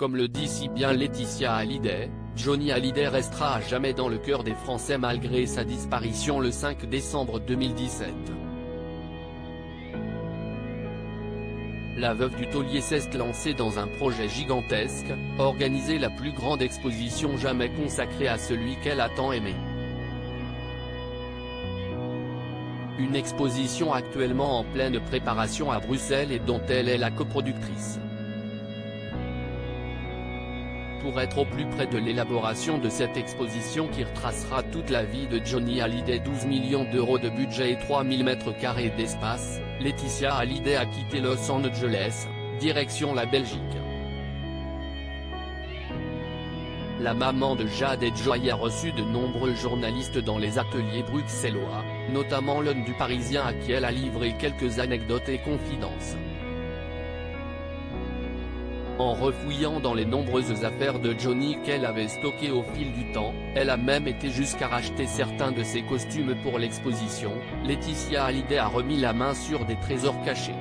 Comme le dit si bien Laetitia Hallyday, Johnny Hallyday restera à jamais dans le cœur des Français malgré sa disparition le 5 décembre 2017. La veuve du taulier s'est lancée dans un projet gigantesque, organiser la plus grande exposition jamais consacrée à celui qu'elle a tant aimé. Une exposition actuellement en pleine préparation à Bruxelles et dont elle est la coproductrice. Pour être au plus près de l'élaboration de cette exposition qui retracera toute la vie de Johnny Hallyday, 12 millions d'euros de budget et 3000 m² d'espace, Laetitia Hallyday a quitté Los Angeles, direction la Belgique. La maman de Jade et Joy a reçu de nombreux journalistes dans les ateliers bruxellois, notamment l'un du Parisien à qui elle a livré quelques anecdotes et confidences. En refouillant dans les nombreuses affaires de Johnny qu'elle avait stockées au fil du temps, elle a même été jusqu'à racheter certains de ses costumes pour l'exposition. Laetitia Hallyday a remis la main sur des trésors cachés.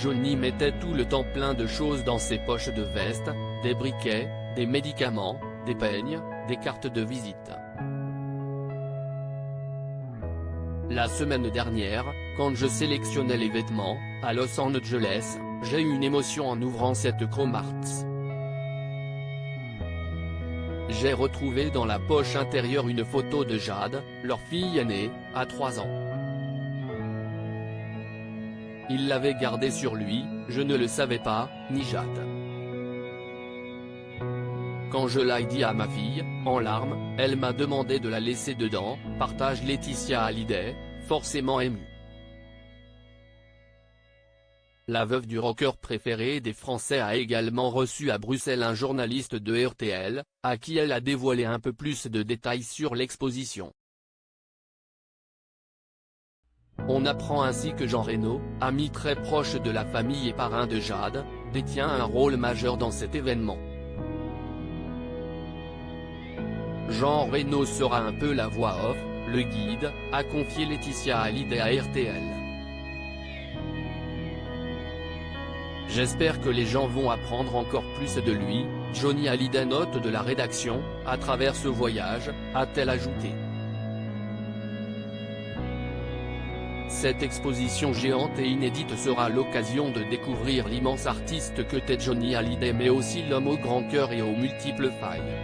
Johnny mettait tout le temps plein de choses dans ses poches de veste, des briquets, des médicaments, des peignes, des cartes de visite. La semaine dernière, quand je sélectionnais les vêtements, à Los Angeles, j'ai eu une émotion en ouvrant cette Chromarts. J'ai retrouvé dans la poche intérieure une photo de Jade, leur fille aînée, à 3 ans. Il l'avait gardée sur lui, je ne le savais pas, ni Jade. Quand je l'ai dit à ma fille, en larmes, elle m'a demandé de la laisser dedans, partage Laetitia Hallyday, forcément émue. La veuve du rocker préféré des Français a également reçu à Bruxelles un journaliste de RTL, à qui elle a dévoilé un peu plus de détails sur l'exposition. On apprend ainsi que Jean Reno, ami très proche de la famille et parrain de Jade, détient un rôle majeur dans cet événement. Jean Reno sera un peu la voix off, le guide, a confié Laetitia Hallyday à RTL. J'espère que les gens vont apprendre encore plus de lui, Johnny Hallyday, note de la rédaction, à travers ce voyage, a-t-elle ajouté. Cette exposition géante et inédite sera l'occasion de découvrir l'immense artiste que t'est Johnny Hallyday, mais aussi l'homme au grand cœur et aux multiples failles.